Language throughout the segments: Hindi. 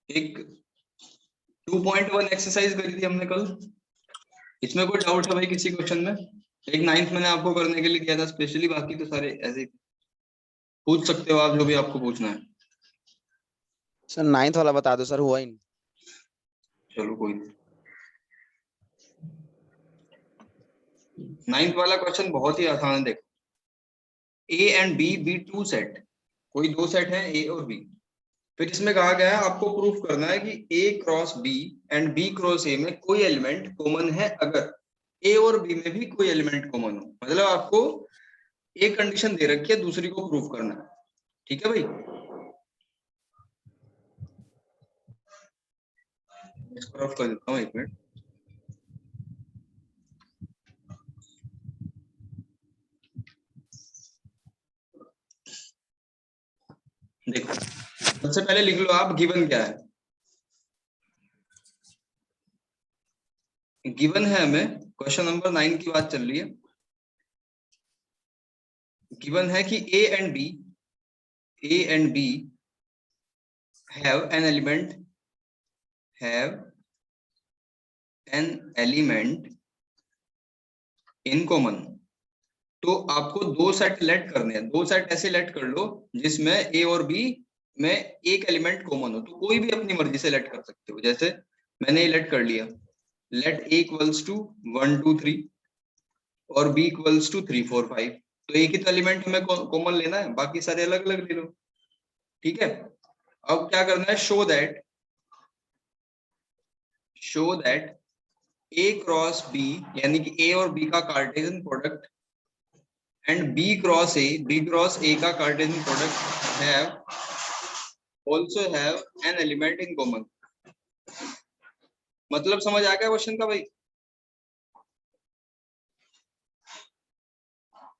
एक 2.1 एक्सरसाइज करी थी हमने कल। इसमें कोई डाउट है भाई किसी क्वेश्चन में? एक 9th मैंने आपको करने के लिए किया था स्पेशली, बाकी तो सारे ऐसे ही पूछ सकते हो आप जो भी आपको पूछना है। सर 9th वाला बता दो सर, हुआ ही नहीं। चलो कोई नहीं। 9th वाला क्वेश्चन बहुत ही आसान है। देखो, A and B B two set, कोई दो सेट है ए और बी। फिर इसमें कहा गया है आपको प्रूफ करना है कि A cross B and B cross A में कोई एलिमेंट कॉमन है अगर ए और बी में भी कोई एलिमेंट कॉमन हो। मतलब आपको एक कंडीशन दे रखी है, दूसरी को प्रूफ करना है। ठीक है भाई, इसको रफ कर देता हूँ, एक मिनट। देखो, सबसे पहले लिख लो आप गिवन क्या है। गिवन है हमें, क्वेश्चन नंबर 9 की बात चल रही है। गिवन है कि A and B have an element in common। तो आपको दो सेट लेट करने हैं, दो सेट ऐसे लेट कर लो जिसमें ए और बी में एक एलिमेंट कॉमन हो। तो कोई भी अपनी मर्जी से लेट कर सकते हो। जैसे मैंने ये लेट कर लिया, लेट ए इक्वल्स टू 1 2 3 और बी इक्वल्स टू 3 4 5। तो एक ही तो एलिमेंट हमें कॉमन लेना है, बाकी सारे अलग अलग ले लो। ठीक है, अब क्या करना है, show that A cross B, यानी कि ए और बी का Cartesian product, and B cross A का Cartesian product have an element in common. मतलब समझ आ गया क्वेश्चन का भाई?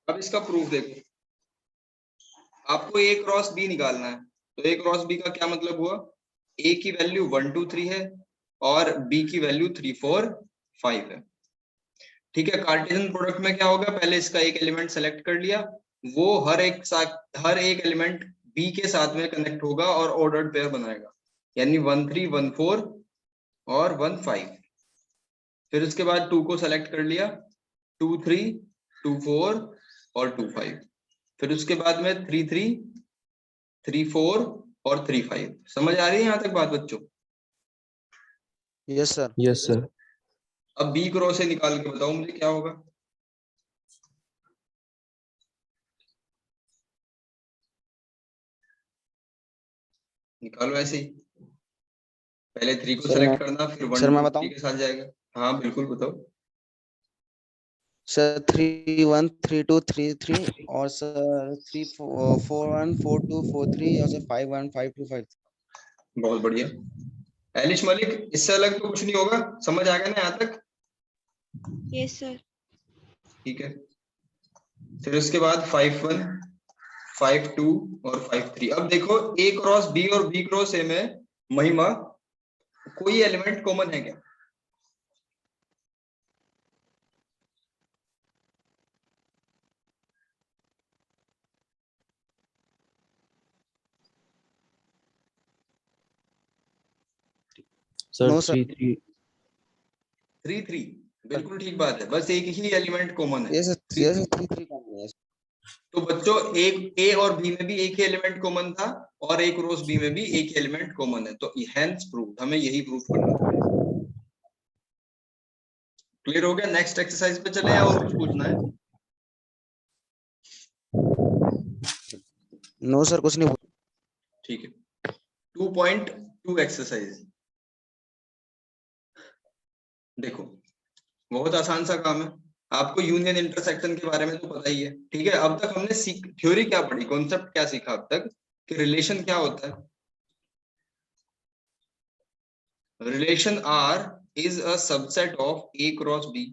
अब इसका प्रूफ देखो, आपको ए क्रॉस बी निकालना है। तो ए क्रॉस बी का क्या मतलब हुआ, ए की वैल्यू 1 2 3 है और बी की वैल्यू 3 4 5 है। ठीक है, कार्टेशियन प्रोडक्ट में क्या होगा, पहले इसका एक एलिमेंट सेलेक्ट कर लिया, वो हर एक एलिमेंट बी के साथ में कनेक्ट होगा और ऑर्डर्ड पेयर बनाएगा, यानी 1 3 1 4 और 1 5। फिर उसके बाद 2 को सेलेक्ट कर लिया, 2 3 2 4 और 2 5। फिर उसके बाद में 3 3 3 4 और 3 5। समझ आ रही है यहाँ तक बात बच्चों? Yes sir. Yes sir. अब बी क्रॉस से निकाल के बताओ मुझे क्या होगा। निकालो ऐसे ही, पहले 3 को सेलेक्ट करना, फिर 1 सर मैं 2 बताऊं? 3 के साथ जाएगा। हाँ बिल्कुल बताओ। सर 3 1 3 2 3 3 और सर 3 4 1 4 2 4 3 और सर 5 1 5 2 5। बहुत बढ़िया एलिश मलिक, इससे अलग तो कुछ नहीं होगा। समझ आ गया ना यहाँ तक? Yes sir. ठीक है, फिर उसके बाद 5 1 5 2 और 5 3। अब देखो ए क्रॉस बी और बी क्रॉस ए में महिमा कोई एलिमेंट कॉमन है क्या? Sir No, sir. 3 3 3 3 बिल्कुल ठीक बात है, बस एक ही एलिमेंट कॉमन है। Yes 3 yes 3। 3 3 का है। तो बच्चों एक ए और बी में भी एक ही एलिमेंट कॉमन था और एक क्रॉस बी में भी एक ही एलिमेंट कॉमन है। तो हेंस प्रूव, हमें यही प्रूफ करना था। क्लियर हो गया? नेक्स्ट एक्सरसाइज पे चले या और कुछ पूछना है? नो सर कुछ नहीं। ठीक है, 2.2 एक्सरसाइज। देखो, बहुत आसान सा काम है। आपको यूनियन इंटरसेक्शन के बारे में तो पता ही है। ठीक है, अब तक हमने थ्योरी क्या पढ़ी, कॉन्सेप्ट क्या सीखा अब तक, कि रिलेशन क्या होता है। Relation R is a subset of A cross B,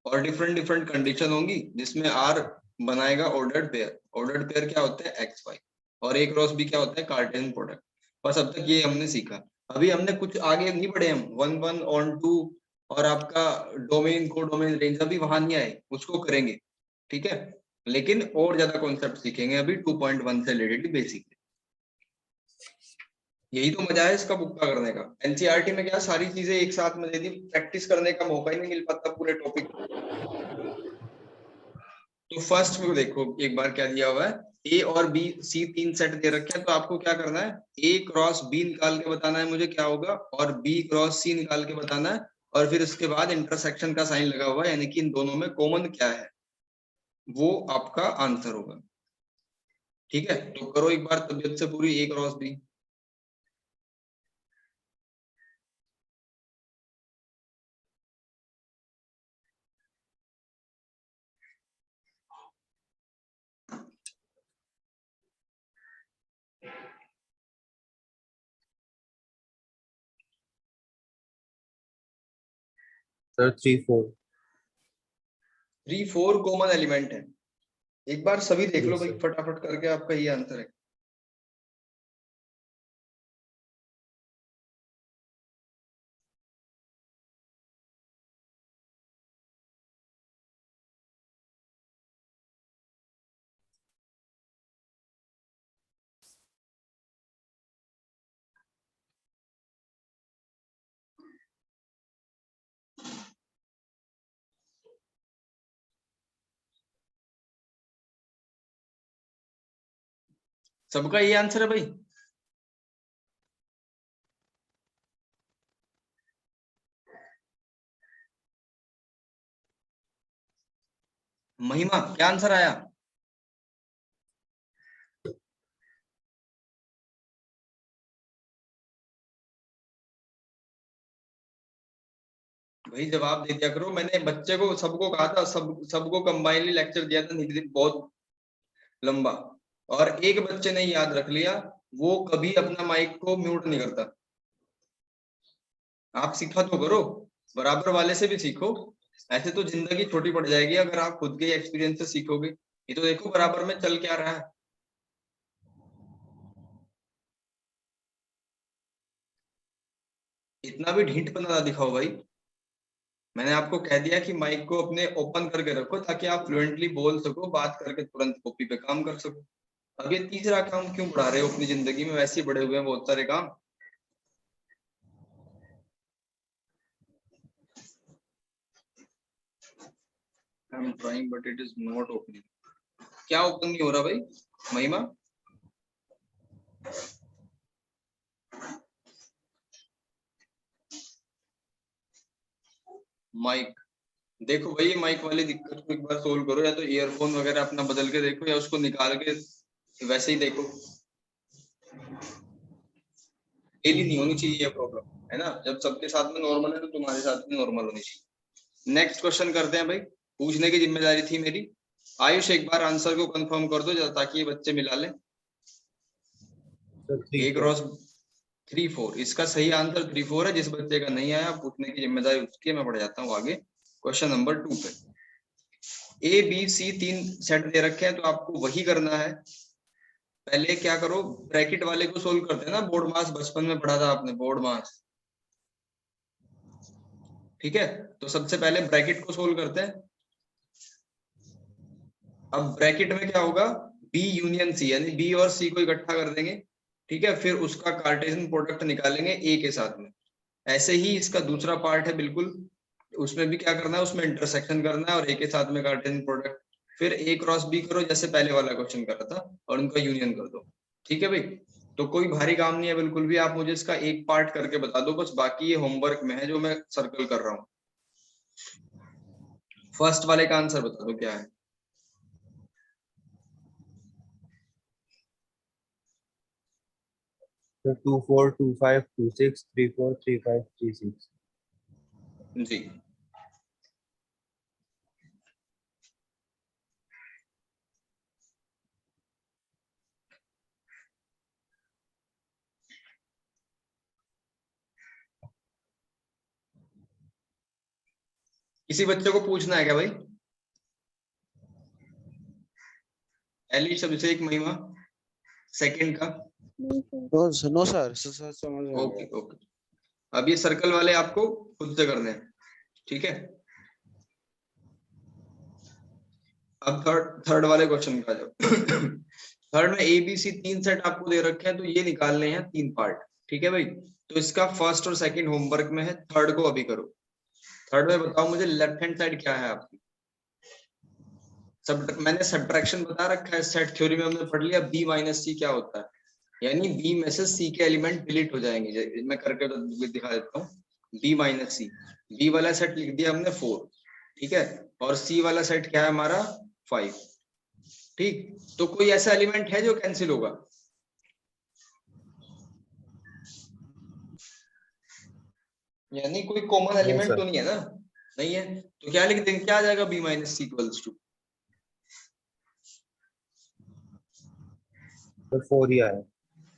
और डिफरेंट कंडीशन होंगी जिसमें आर बनाएगा ऑर्डर्ड पेयर। ऑर्डर्ड पेयर क्या होता है, एक्स वाई, और ए क्रॉस बी क्या होता है, कार्टेशियन प्रोडक्ट। बस अब तक ये हमने सीखा। अभी हमने कुछ आगे नहीं पढ़े, हम 1 1 ऑन 2 और आपका डोमेन को डोमेन रेंज अभी वहां नहीं आए, उसको करेंगे। ठीक है, लेकिन और ज्यादा कॉन्सेप्ट सीखेंगे अभी 2.1 से रिलेटेड बेसिक। यही तो मजा है इसका बुक्का करने का। एनसीईआरटी में क्या सारी चीजें एक साथ में दे दी, प्रैक्टिस करने का मौका ही नहीं मिल पाता पूरे टॉपिक। तो फर्स्ट में देखो एक बार क्या दिया हुआ है, ए और बी सी 3 सेट दे रखे हैं, तो आपको क्या करना है, ए क्रॉस बी निकाल के बताना है मुझे क्या होगा, और बी क्रॉस सी निकाल के बताना है, और फिर उसके बाद इंटरसेक्शन का साइन लगा हुआ है, यानी कि इन दोनों में कॉमन क्या है वो आपका आंसर होगा। ठीक है, तो करो एक बार तबियत से पूरी, A cross B. Sir 3 4। 3 4 common element है। एक बार सभी देख लो Yes, भाई sir. फटाफट करके, आपका ये आंसर है। सबका ये आंसर है भाई? महिमा क्या आंसर आया? भाई जवाब दे दिया करो, मैंने बच्चे को सबको कहा था, सबको कंबाइनली लेक्चर दिया था नितिन, बहुत लंबा, और एक बच्चे ने याद रख लिया, वो कभी अपना माइक को म्यूट नहीं करता। आप सीखा तो करो, बराबर वाले से भी सीखो, ऐसे तो जिंदगी छोटी पड़ जाएगी अगर आप खुद के एक्सपीरियंस से सीखोगे। ये तो देखो बराबर में चल क्या रहा है। इतना भी ढीठपना ना दिखाओ भाई। मैंने आपको कह दिया कि माइक को अपने ओपन करके रखो ताकि आप फ्लुएंटली बोल सको, बात करके तुरंत कॉपी पे काम कर सको। अब ये तीसरा काम क्यों बढ़ा रहे हो अपनी जिंदगी में, वैसे ही बढ़े हुए हैं बहुत सारे काम। I am trying but it is not opening. क्या ओपन नहीं हो रहा भाई महिमा? माइक देखो भाई, ये माइक वाली दिक्कत को एक बार सोल्व करो, या तो ईयरफोन वगैरह अपना बदल के देखो, या उसको निकाल के वैसे ही देखो। डेली नहीं होनी चाहिए ये प्रॉब्लम, है ना? जब सबके साथ में नॉर्मल है तो तुम्हारे साथ में नॉर्मल होनी चाहिए। नेक्स्ट क्वेश्चन करते हैं भाई, पूछने की जिम्मेदारी थी मेरी। आयुष एक बार आंसर को कंफर्म कर दो ताकि ये बच्चे मिला लें। सर 3 एक 4। रॉस 3 4, इसका सही आंसर 3 4 है। जिस बच्चे का नहीं आया पूछने की जिम्मेदारी उसकी है। मैं बढ़ जाता हूँ आगे क्वेश्चन नंबर 2 पे। ए बी सी 3 सेट दे रखे हैं, तो आपको वही करना है। पहले क्या करो, ब्रैकेट वाले को सोल्व करते हैं ना, बोर्ड मास बचपन में पढ़ा था आपने, बोर्ड मास। ठीक है, तो सबसे पहले ब्रैकेट को सोल्व करते हैं। अब ब्रैकेट में क्या होगा, बी यूनियन सी, यानी बी और सी को इकट्ठा कर देंगे। ठीक है, फिर उसका कार्टेशियन प्रोडक्ट निकालेंगे ए के साथ में। ऐसे ही इसका दूसरा पार्ट है बिल्कुल, उसमें भी क्या करना है, उसमें इंटरसेक्शन करना है और ए के साथ में कार्टेशियन प्रोडक्ट। फिर ए क्रॉस बी करो जैसे पहले वाला क्वेश्चन करा था, और उनका यूनियन कर दो। ठीक है भाई, तो कोई भारी काम नहीं है बिल्कुल भी। आप मुझे इसका एक पार्ट करके बता दो बस, बाकी ये होमवर्क में है जो मैं सर्कल कर रहा हूँ। फर्स्ट वाले का आंसर बता दो क्या है। सर 2 4 2 5 2 6 3 4 3 5 3 6। जी, किसी बच्चे को पूछना है क्या भाई? एलिश अभिषेक महिमा सेकंड का। नो सर, सर समझ में आ ओके गया। ओके, अब ये सर्कल वाले आपको खुद से करने हैं। ठीक है, अब थर्ड वाले क्वेश्चन का जब थर्ड में ए बी सी 3 सेट आपको दे रखे हैं, तो ये निकालने हैं 3 पार्ट। ठीक है भाई, तो इसका फर्स्ट और सेकंड होमवर्क में है, थर्ड को अभी करो। थर्ड में बताओ मुझे लेफ्ट हैंड साइड क्या है आपकी। सब मैंने सब्ट्रैक्शन बता रखा है, सेट थ्योरी में हमने पढ़ लिया बी माइनस सी क्या होता है, यानी बी में से सी के एलिमेंट डिलीट हो जाएंगे। मैं करके तो दिखा देता हूँ, बी माइनस सी, बी वाला सेट लिख दिया हमने 4, ठीक है, और सी वाला सेट क्या है हमारा 5, ठीक। तो कोई ऐसा एलिमेंट है जो कैंसिल होगा? यानी कोई कॉमन एलिमेंट सर। तो नहीं है ना? नहीं है, तो क्या लिख देंगे, क्या आ जाएगा B minus C equals to तो 4 ही आया।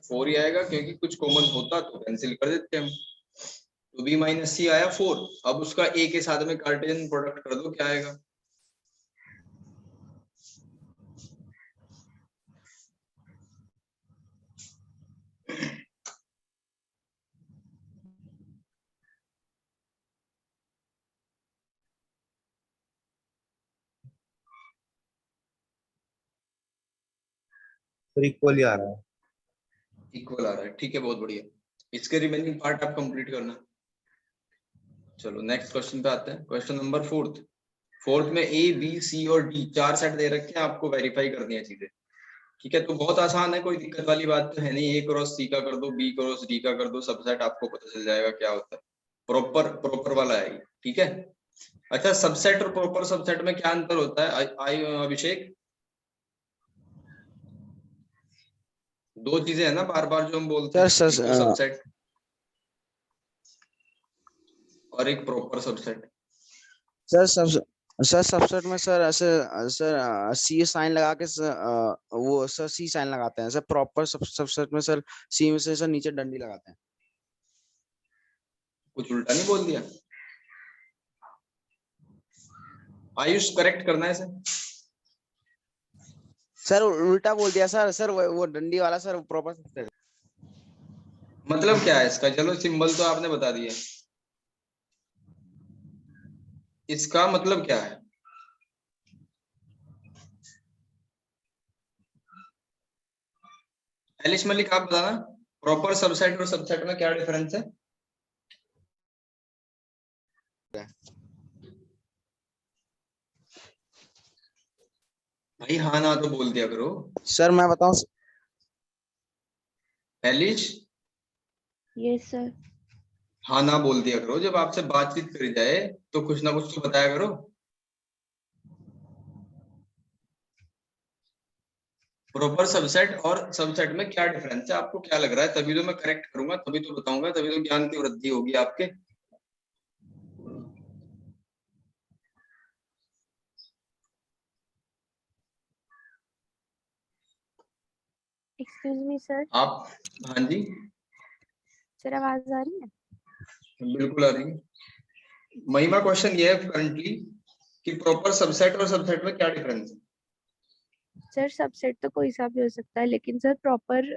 4 ही आएगा, क्योंकि कुछ कॉमन होता तो कैंसिल कर देते हम। तो बी माइनस सी आया 4, अब उसका ए के साथ में कार्टेशियन प्रोडक्ट कर दो, क्या आएगा? फिर इक्वल ही आ रहा है। इक्वल आ रहा है, ठीक है, बहुत बढ़िया। इसके रिमेनिंग पार्ट आप कंप्लीट करना। चलो नेक्स्ट क्वेश्चन पे आते हैं, क्वेश्चन नंबर फोर्थ। फोर्थ में ए बी सी और डी 4 सेट दे रखे हैं, आपको वेरीफाई करनी है चीजें, ठीक है। तो बहुत आसान है, कोई दिक्कत वाली बात तो है नहीं, ए क्रॉस सी का कर दो, बी क्रॉस डी का कर दो, सबसेट आपको पता चल जाएगा क्या होता है, प्रॉपर प्रॉपर वाला है ये, ठीक है। अच्छा, सबसेट और प्रॉपर सबसेट में क्या अंतर होता है आई अभिषेक? दो चीजें है ना बार बार जो हम बोलते हैं, सर एक तो सबसेट और एक प्रॉपर सबसेट। सर सब सर सबसेट में सर ऐसे सर सी साइन लगा के वो सर सी साइन लगाते हैं सर। प्रॉपर सबसेट में सर सी में से सर नीचे डंडी लगाते हैं। कुछ उल्टा नहीं बोल दिया? आयुष करेक्ट करना है इसे। सर उल्टा बोल दिया सर। सर वो डंडी वाला सर प्रॉपर सबसेट। मतलब क्या है इसका? चलो सिंबल तो आपने बता दिया, इसका मतलब क्या है? एलिश मलिक आप बताना, प्रॉपर सबसेट और सबसेट में क्या डिफरेंस है? भाई हाँ ना तो बोल दिया करो। सर मैं बताऊं। Eilish, yes sir. हाँ ना बोल दिया करो, जब आपसे बातचीत करी जाए तो कुछ ना कुछ तो बताया करो। प्रॉपर सबसेट और सबसेट में क्या डिफरेंस है, आपको क्या लग रहा है? तभी तो मैं करेक्ट करूंगा, तभी तो बताऊंगा, तभी तो ज्ञान की वृद्धि होगी आपके। Excuse me sir. आप, हाँ जी, सर आवाज आ रही है? बिल्कुल आ रही है। महिमा, क्वेश्चन ये है करंटली कि प्रॉपर सबसेट और सबसेट में क्या डिफरेंस है? सर सबसेट तो कोई सा भी हो सकता है, लेकिन सर प्रॉपर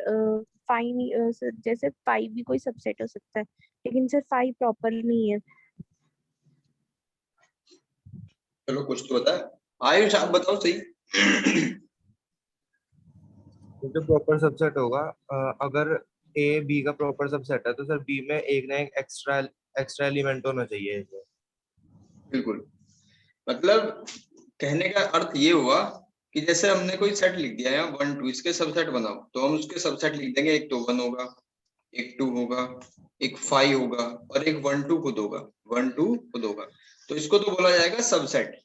फाइव सर जैसे फाइव भी कोई सबसेट हो सकता है, लेकिन सर फाइव प्रॉपर नहीं है। चलो कुछ तो बताए। आयुष आप बताओ सही। तो जो प्रॉपर सबसेट होगा, अगर ए बी का प्रॉपर सबसेट है तो सर बी में एक ना एक एक्स्ट्रा एक्स्ट्रा एलिमेंट होना चाहिए इसमें। बिल्कुल, मतलब कहने का अर्थ ये हुआ कि जैसे हमने कोई सेट लिख दिया है 1 2, इसके सबसेट बनाओ, तो हम उसके सबसेट लिख देंगे, एक तो 1 होगा, एक 2 होगा, एक 5 होगा, और एक 1 2 खुद होगा, 1 2 खुद होगा। तो इसको तो बोला जाएगा सबसेट,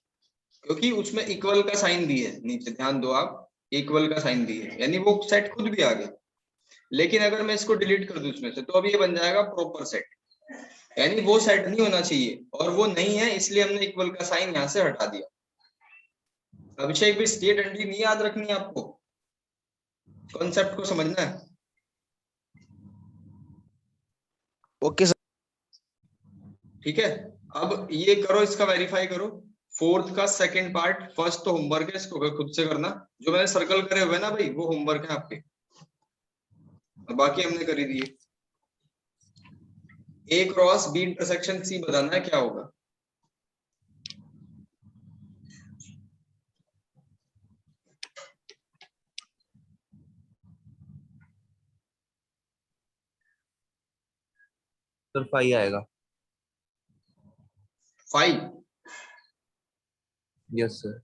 क्योंकि उसमें इक्वल का साइन भी है नीचे, ध्यान दो आप, इक्वल का साइन भी है, यानी वो सेट खुद भी आ गया। लेकिन अगर मैं इसको डिलीट कर दूं इसमें से, तो अब ये बन जाएगा प्रॉपर सेट, यानी वो सेट नहीं होना चाहिए, और वो नहीं है, इसलिए हमने इक्वल का साइन यहाँ से हटा दिया। अभिषेक भी स्टेट डंडी नहीं याद रखनी है आपको, कॉन्सेप्ट को समझना है। Okay sir. ठीक है, अब ये करो, इसका वेरीफाई करो। फोर्थ का सेकंड पार्ट, फर्स्ट तो होमवर्क है, इसको खुद से करना। जो मैंने सर्कल करे हुए ना भाई, वो होमवर्क है आपके, और बाकी हमने कर ही दिए। ए क्रॉस बी इंटरसेक्शन सी बताना है क्या होगा। सर 5 आएगा। 5, यस सर।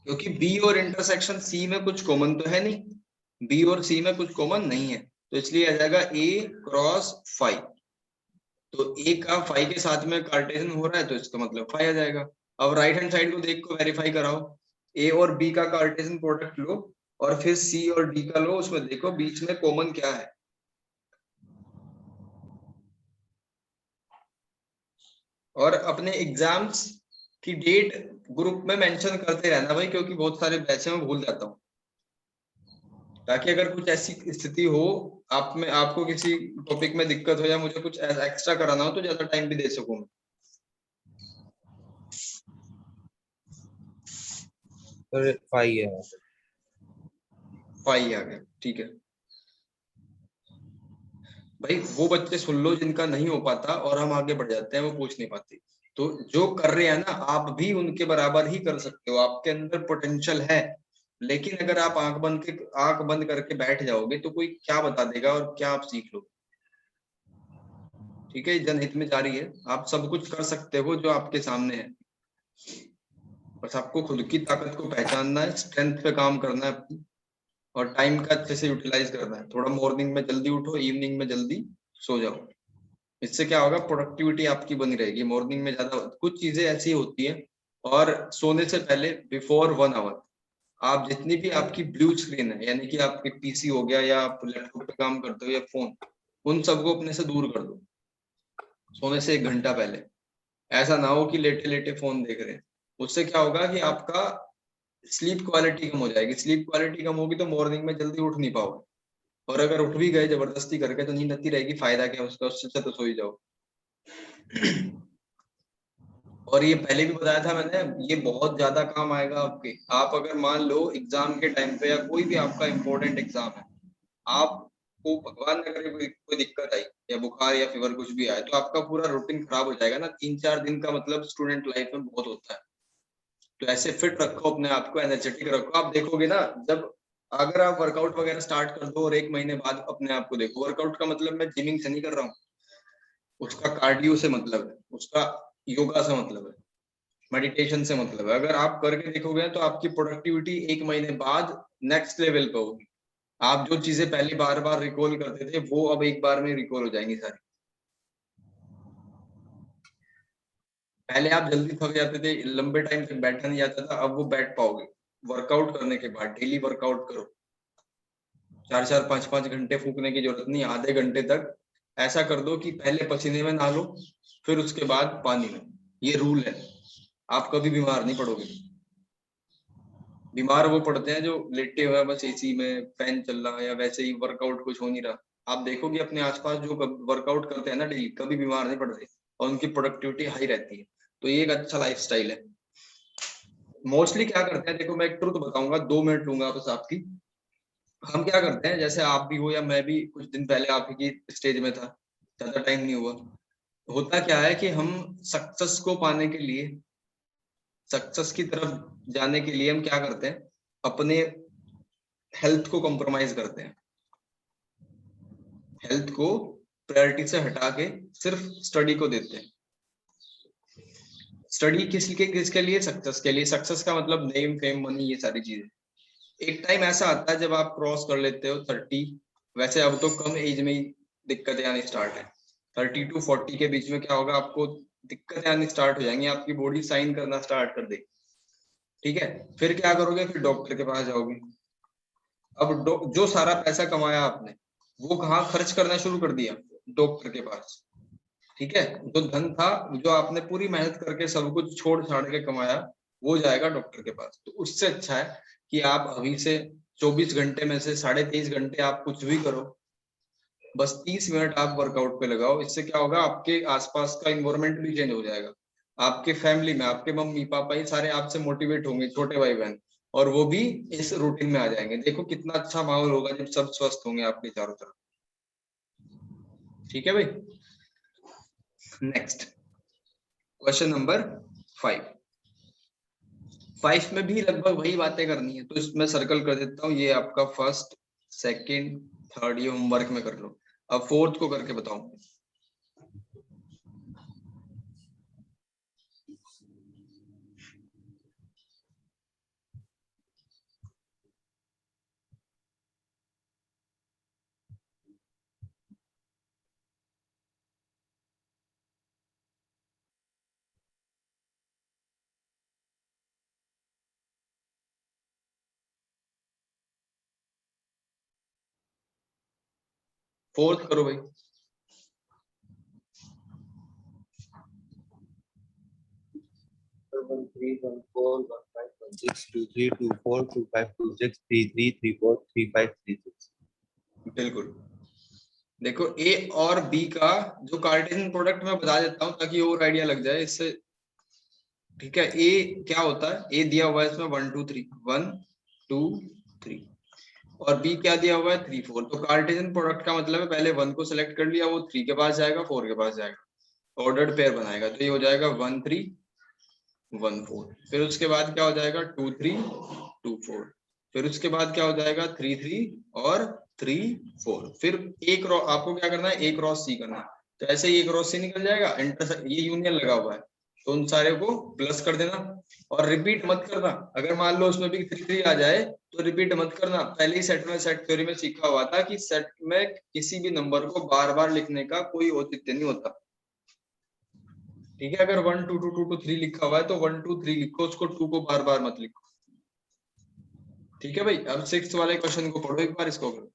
क्योंकि बी और इंटरसेक्शन सी में कुछ कॉमन तो है नहीं, बी और सी में कुछ कॉमन नहीं है, तो इसलिए आ जाएगा ए क्रॉस 5। तो ए का 5 के साथ में कार्टेशियन हो रहा है तो इसका मतलब 5 आ जाएगा। अब राइट हैंड साइड को देख को वेरीफाई कराओ, ए और बी का कार्टेशियन प्रोडक्ट लो और फिर सी और डी का लो, उसमें देखो बीच में कॉमन क्या है। और अपने एग्जाम्स की डेट ग्रुप में मेंशन करते रहना भाई, क्योंकि बहुत सारे बैच में भूल जाता हूँ, ताकि अगर कुछ ऐसी स्थिति हो आप में, आपको किसी टॉपिक में दिक्कत हो या मुझे कुछ एक्स्ट्रा कराना हो तो ज्यादा टाइम भी दे सकूं मैं। सर 5 है। 5 आ गया, ठीक है भाई। वो बच्चे सुन लो जिनका नहीं हो पाता और हम आगे बढ़ जाते हैं, वो पूछ नहीं पाते। तो जो कर रहे हैं ना, आप भी उनके बराबर ही कर सकते हो, आपके अंदर पोटेंशियल है। लेकिन अगर आप आंख बंद करके बैठ जाओगे तो कोई क्या बता देगा और क्या आप सीख लो। ठीक है, जनहित में जारी है, आप सब कुछ कर सकते हो जो आपके सामने है, बस आपको खुद की ताकत को पहचानना है, स्ट्रेंथ पे काम करना है अपनी, और टाइम का अच्छे से यूटिलाइज करना है। थोड़ा मॉर्निंग में जल्दी उठो, इवनिंग में जल्दी सो जाओ। इससे क्या होगा, प्रोडक्टिविटी आपकी बनी रहेगी। मॉर्निंग में ज्यादा कुछ चीजें ऐसी होती है, और सोने से पहले बिफोर 1 आवर आप जितनी भी आपकी ब्लू स्क्रीन है, यानी कि आपके पीसी हो गया या आप लैपटॉप पे काम करते हो या फोन, उन सबको अपने से दूर कर दो सोने से 1 घंटा पहले। ऐसा ना हो कि लेटे लेटे फोन देख रहे हैं। उससे क्या होगा कि आपका स्लीप क्वालिटी कम हो जाएगी। स्लीप क्वालिटी कम होगी तो मॉर्निंग में जल्दी उठ नहीं पाओगे, और अगर उठ भी गए जबरदस्ती करके तो नींद आती रहेगी, फायदा क्या उसका, उससे अच्छा तो सो ही जाओ। और ये पहले भी बताया था मैंने, ये बहुत ज्यादा काम आएगा आपके। आप अगर मान लो एग्जाम के टाइम पे या कोई भी आपका इंपॉर्टेंट एग्जाम है, आपको भगवान न करे कोई दिक्कत आई या बुखार या फीवर कुछ भी आए, तो आपका पूरा रूटीन खराब हो जाएगा ना। 3-4 दिन का मतलब स्टूडेंट लाइफ में बहुत होता है। तो ऐसे फिट रखो अपने आप को, एनर्जेटिक रखो। आप देखोगे ना, जब अगर आप वर्कआउट वगैरह स्टार्ट कर दो और 1 महीने बाद अपने आप को देखो, वर्कआउट का मतलब मैं जिमिंग से नहीं कर रहा हूँ, उसका कार्डियो से मतलब है, उसका योगा से मतलब है, मेडिटेशन से मतलब है। अगर आप करके देखोगे तो आपकी प्रोडक्टिविटी 1 महीने बाद नेक्स्ट लेवल पे होगी। आप जो चीजें पहले बार बार रिकॉल करते थे वो अब एक बार में रिकॉल हो जाएंगी सारी। पहले आप जल्दी थक जाते थे, लंबे टाइम तक बैठा नहीं जाता था, अब वो बैठ पाओगे। वर्कआउट करने के बाद डेली वर्कआउट करो, 4-4 5-5 घंटे फूकने की जरूरत नहीं, आधे घंटे तक ऐसा कर दो कि पहले पसीने में नहा लो, फिर उसके बाद पानी में। ये रूल है, आप कभी बीमार नहीं पड़ोगे। बीमार वो पड़ते हैं जो लेटे हुए बस एसी में, फैन चल रहा है या वैसे ही वर्कआउट कुछ हो नहीं रहा। आप देखोगे अपने आसपास जो वर्कआउट करते हैं ना डेली, कभी बीमार नहीं पड़ते और उनकी प्रोडक्टिविटी हाई रहती है। तो ये एक अच्छा लाइफस्टाइल है। मोस्टली क्या करते हैं, देखो मैं एक ट्रुथ बताऊंगा, 2 मिनट लूंगा बस आपकी। हम क्या करते हैं, जैसे आप भी हो या मैं भी कुछ दिन पहले आप ही की स्टेज में था, ज्यादा टाइम नहीं हुआ। होता क्या है कि हम सक्सेस को पाने के लिए, सक्सेस की तरफ जाने के लिए हम क्या करते हैं, अपने हेल्थ को कॉम्प्रोमाइज करते हैं। हेल्थ को प्रायोरिटी से हटा के सिर्फ स्टडी को देते हैं। स्टडी किसके लिए, सक्सेस के लिए। सक्सेस का मतलब नेम फेम मनी ये सारी चीजें। एक टाइम ऐसा आता है जब आप क्रॉस कर लेते हो 30, वैसे अब तो कम एज में ही दिक्कतें आनी स्टार्ट है। 30 to 40 के बीच में क्या होगा, आपको दिक्कतें आनी स्टार्ट हो जाएंगी, आपकी बॉडी साइन करना स्टार्ट कर देगी। ठीक है, फिर क्या करोगे, फिर डॉक्टर के पास जाओगे। अब जो सारा पैसा कमाया आपने वो कहाँ खर्च करना शुरू कर दिया, डॉक्टर के पास। ठीक है, जो धन था, जो आपने पूरी मेहनत करके सब कुछ छोड़ छाड़ के कमाया, वो जाएगा डॉक्टर के पास। तो उससे अच्छा है कि आप अभी से 24 घंटे में से 23.5 घंटे आप कुछ भी करो, बस 30 मिनट आप वर्कआउट पे लगाओ। इससे क्या होगा, आपके आसपास का इन्वायरमेंट भी चेंज हो जाएगा। आपके फैमिली में आपके मम्मी पापा ये सारे आपसे मोटिवेट होंगे, छोटे भाई बहन, और वो भी इस रूटीन में आ जाएंगे। देखो कितना अच्छा माहौल होगा जब सब स्वस्थ होंगे आपके चारों तरफ। ठीक है भाई, नेक्स्ट क्वेश्चन नंबर 5 में भी लगभग वही बातें करनी है, तो इसमें सर्कल कर देता हूँ। ये आपका फर्स्ट, सेकंड, थर्ड ये होमवर्क में कर लो। अब फोर्थ को करके बताऊं। फोर्थ करो भाई। 1 3 1 4 1 5 1 6 2 3 2 4 2 5 2 6 3 3 3 4 3 5 3 6। बिल्कुल। देखो ए और बी का जो कार्टेशियन प्रोडक्ट मैं बता देता हूँ ताकि और आइडिया लग जाए इससे। ठीक है, ए क्या होता है, ए दिया हुआ है इसमें 1 2 3 1 2 3 और बी क्या दिया हुआ है 3 4। तो कार्टेशियन प्रोडक्ट का मतलब है पहले 1 को सिलेक्ट कर लिया, वो 3 के पास जाएगा 4 के पास जाएगा, ऑर्डर्ड पेयर बनाएगा। तो ये हो जाएगा 1 3 1 4। फिर उसके बाद क्या हो जाएगा 2 3 2 4। फिर उसके बाद क्या हो जाएगा 3 3 और 3 4। फिर एक आपको क्या करना है, एक क्रॉस सी करना है। तो ऐसे ही एक क्रॉस सी निकल जाएगा, इंटर ये यूनियन लगा हुआ है तो उन सारे को प्लस कर देना और रिपीट मत करना। अगर मान लो उसमें भी 3 3 आ जाए तो रिपीट मत करना। पहले ही सेट में, सेट थ्योरी में सीखा हुआ था कि सेट में किसी भी नंबर को बार बार लिखने का कोई औचित्य नहीं होता। ठीक है, अगर 1 2 2 2 2 3 लिखा हुआ है तो 1 2 3 लिखो, उसको 2 को बार बार मत लिखो। ठीक है भाई, अब 6th वाले क्वेश्चन को पढ़ो एक बार, इसको करो।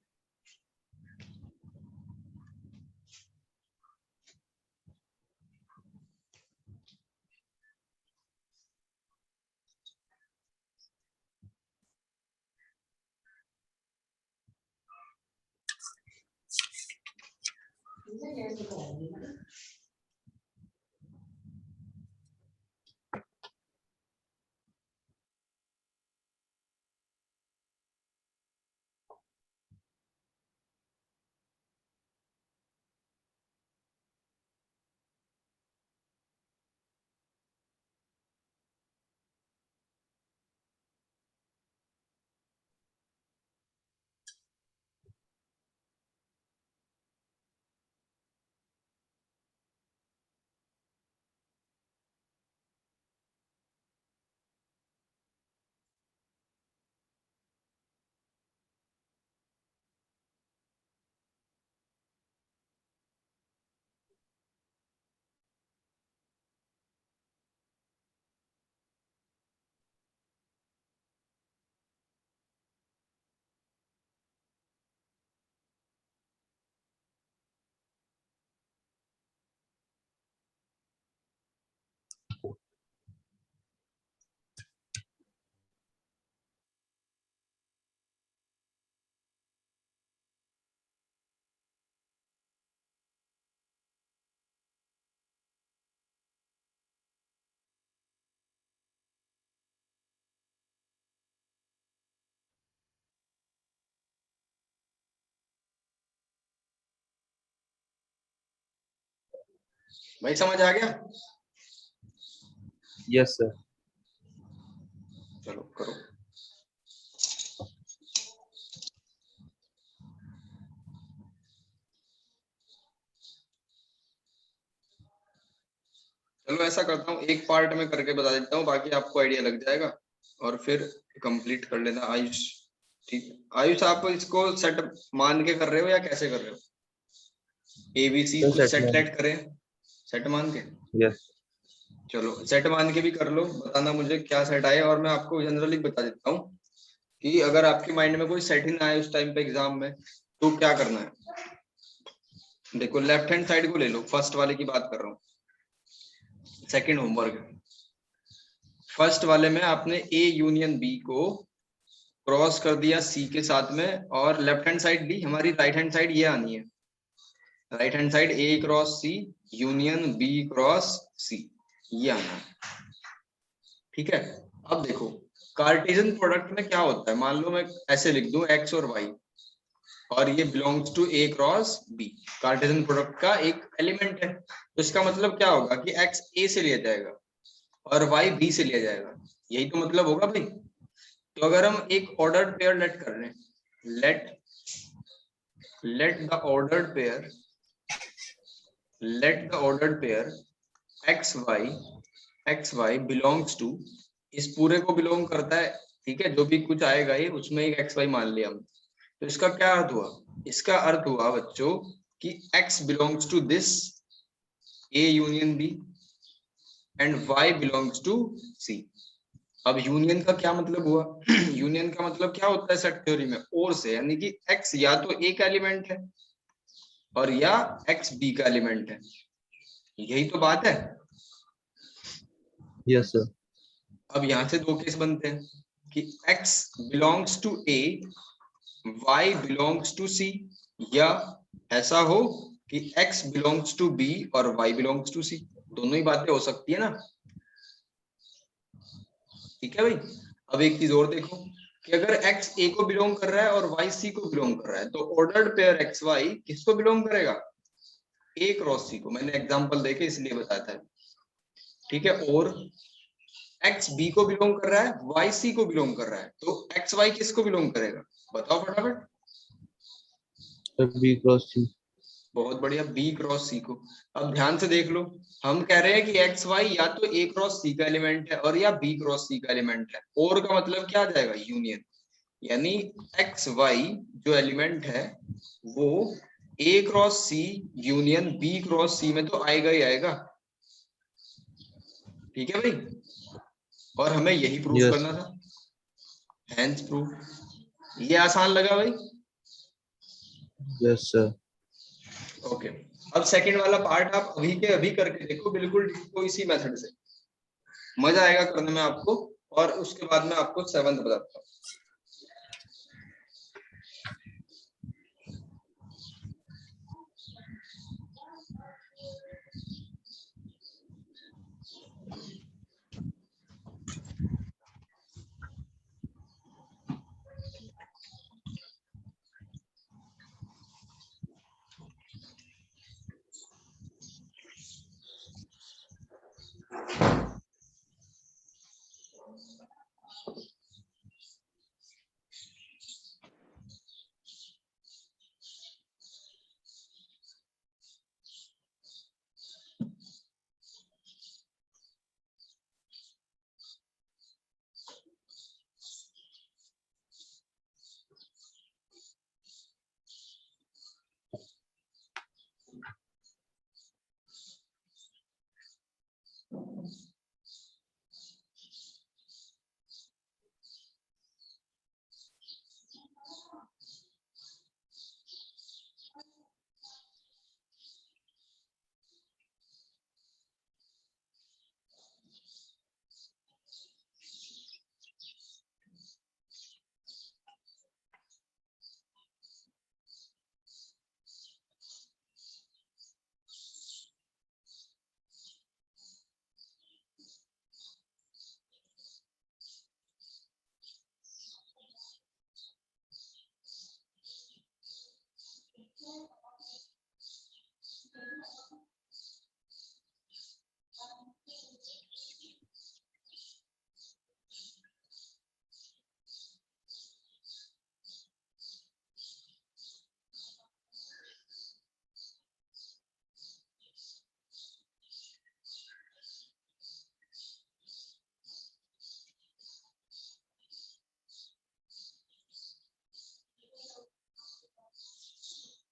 भाई समझ आ गया? Yes sir. चलो करो। चलो ऐसा करता हूँ, एक पार्ट में करके बता देता हूँ, बाकी आपको आइडिया लग जाएगा और फिर कंप्लीट कर लेना। आयुष, ठीक है आयुष, आप इसको सेट मान के कर रहे हो या कैसे कर रहे हो? ABC तो कुछ सेट सेट मान। लेट करें, सेट मान के। यस। चलो सेट मान के भी कर लो, बताना मुझे क्या सेट आए। और मैं आपको जनरली बता देता हूँ कि अगर आपके माइंड में कोई सेट ही ना आए उस टाइम पे एग्जाम में तो क्या करना है। देखो लेफ्ट हैंड साइड को ले लो, फर्स्ट वाले की बात कर रहा हूँ, सेकंड होमवर्क। फर्स्ट वाले में आपने A यूनियन B को क्रॉस कर दिया C के साथ में, और लेफ्ट हैंड साइड ली हमारी, राइट हैंड साइड ये आनी है। Right hand side A cross C union B cross C, ये आना है। ठीक है, अब देखो कार्टेशियन प्रोडक्ट में क्या होता है, मान लो मैं ऐसे लिख दूं x और y और ये belongs to A cross B, Cartesian product का एक एलिमेंट है। तो इसका मतलब क्या होगा कि x A से लिया जाएगा और y B से लिया जाएगा, यही तो मतलब होगा भाई। तो अगर हम एक ऑर्डर्ड पेयर लेट कर रहे हैं, let the ordered pair X Y belongs to, इस पूरे को बिलोंग करता है। ठीक है, जो भी कुछ आएगा ये उसमें एक एक्स वाई मान लिया हमने। तो इसका क्या अर्थ हुआ, इसका अर्थ हुआ बच्चों कि x belongs to this A union B and y belongs to C। अब यूनियन का क्या मतलब हुआ यूनियन का मतलब क्या होता है सेट थ्योरी में, और से, यानी कि x या तो एक एलिमेंट है और या x b का एलिमेंट है। यही तो बात है। Yes sir. अब यहाँ से दो केस बनते हैं कि x belongs to a, y belongs to c, या ऐसा हो कि x बिलोंग्स टू b और y बिलोंग्स टू c। दोनों ही बातें हो सकती है ना। ठीक है भाई। अब एक चीज और देखो कि अगर x a को बिलोंग कर रहा है और y c को बिलोंग कर रहा है, तो ऑर्डर्ड पेयर x y किसको बिलोंग करेगा? a क्रॉस c को। मैंने एग्जांपल देके इसलिए बताया था। ठीक है। और x b को बिलोंग कर रहा है, y c को बिलोंग कर रहा है, तो x y किसको बिलोंग करेगा? बताओ फटाफट। बी क्रॉस सी। बहुत बढ़िया, b क्रॉस c को। अब ध्यान से देख लो, हम कह रहे हैं कि x y या तो a क्रॉस c का एलिमेंट है और या b क्रॉस c का एलिमेंट है। और का मतलब क्या आ जाएगा? यूनियन। यानी एक्स वाई जो एलिमेंट है वो ए क्रॉस सी यूनियन बी क्रॉस सी में तो आएगा ही आएगा। ठीक है भाई। और हमें यही प्रूफ Yes. करना था, हेंस प्रूफ। ये आसान लगा भाई। Yes sir. ओके। अब सेकंड वाला पार्ट आप अभी के अभी करके देखो, बिल्कुल इसी मेथड से। मजा आएगा करने में आपको। और उसके बाद में आपको 7th बताता हूँ।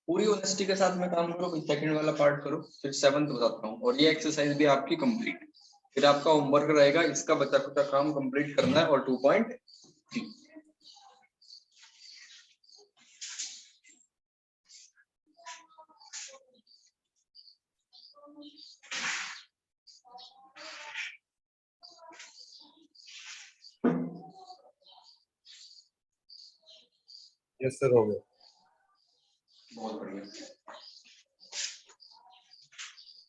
पूरी ऑनेस्टी के साथ में काम करो, सेकंड वाला पार्ट करो, फिर 7th बताता हूँ। और ये एक्सरसाइज भी आपकी कंप्लीट। फिर आपका होमवर्क रहेगा, इसका बचा खुचा काम कंप्लीट करना है। और 2.3 यस सर हो गया। बहुत बढ़िया।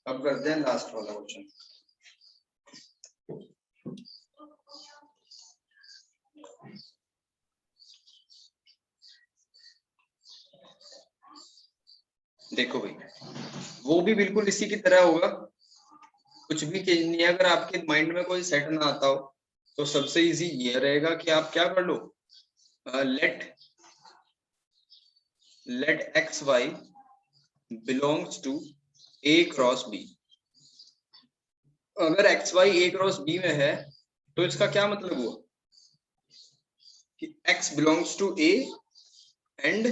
अब करते हैं लास्ट वाला क्वेश्चन। देखो भाई, वो भी बिल्कुल इसी की तरह होगा, कुछ भी चेंज नहीं है। अगर आपके माइंड में कोई सेट ना आता हो तो सबसे इजी ये रहेगा कि आप क्या कर लो, let X Y belongs to A cross B. अगर X Y A cross B में है तो इसका क्या मतलब हुआ कि x belongs to A and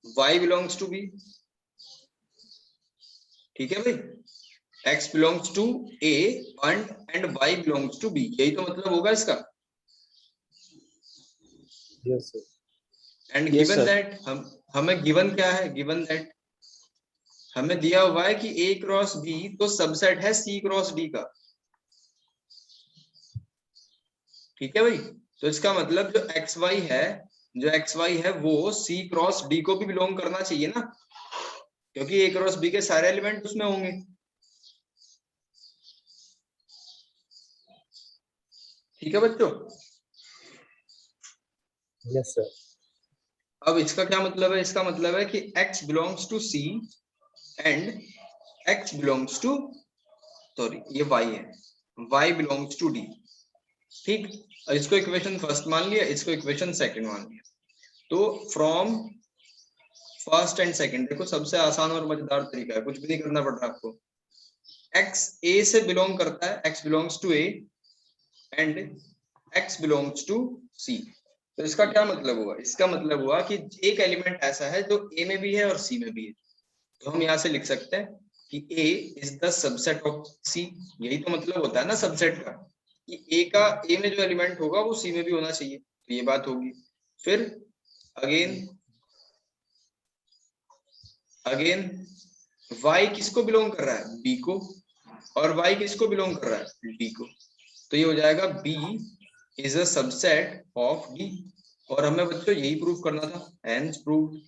y belongs to B. ठीक है भाई, x belongs to a and y belongs to b। यही तो मतलब होगा इसका। Yes sir. And Yes, given sir. That हमें गिवन क्या है, गिवन दैट हमें दिया हुआ है कि A क्रॉस B तो सबसेट है C क्रॉस D का। ठीक है भाई, तो इसका मतलब जो XY है, जो XY है वो C क्रॉस D को भी बिलोंग करना चाहिए ना, क्योंकि A क्रॉस B के सारे एलिमेंट उसमें होंगे। ठीक है बच्चों, यस सर। अब इसका क्या मतलब है, इसका मतलब है कि X belongs to C and X belongs to, sorry ये Y है, Y बिलोंग्स टू D। ठीक, इसको इक्वेशन फर्स्ट मान लिया, इसको इक्वेशन सेकंड मान लिया। तो फ्रॉम फर्स्ट एंड सेकंड, देखो सबसे आसान और मजेदार तरीका है, कुछ भी नहीं करना पड़ रहा आपको। X A से बिलोंग करता है, X belongs to A and X belongs to C। तो इसका क्या मतलब हुआ, इसका मतलब हुआ कि एक एलिमेंट ऐसा है जो A में भी है और C में भी है। तो हम यहाँ से लिख सकते हैं कि A is the subset of C। यही तो मतलब होता है ना सबसेट का, कि A में जो एलिमेंट होगा वो C में भी होना चाहिए, तो ये बात होगी। फिर अगेन Y किसको बिलोंग कर रहा है, B को, और Y किसको बिलोंग कर रहा है, D को। तो ये हो जाएगा B is a subset of D, और हमें बच्चों यही प्रूफ करना था, हेंस प्रूव्ड।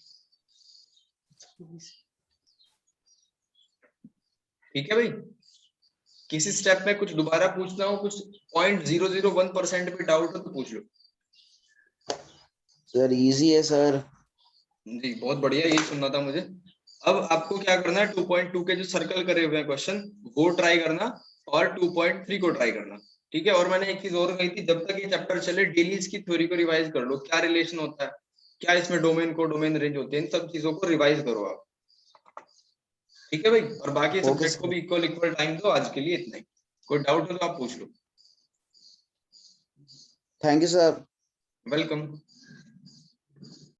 ठीक है भाई, किसी स्टेप में कुछ दोबारा पूछना हो, कुछ 0.001% पे डाउट हो तो पूछ लो। सर इजी है सर। जी बहुत बढ़िया, यही सुनना था मुझे। अब आपको क्या करना है, 2.2 के जो सर्कल करे हुए हैं क्वेश्चन वो ट्राई करना, और 2.3 को ट्राई करना। ठीक है, और मैंने एक चीज और कही थी, जब तक ये चैप्टर चले डेली इसकी थ्योरी को रिवाइज कर लो, क्या रिलेशन होता है, क्या इसमें डोमेन को डोमेन रेंज होते हैं, इन सब चीजों को रिवाइज करो आप। ठीक है भाई, और बाकी ओके सब्जेक्ट को सर। भी इक्वल टाइम दो। आज के लिए इतना ही, कोई डाउट हो तो आप पूछ लो। Thank you sir. वेलकम।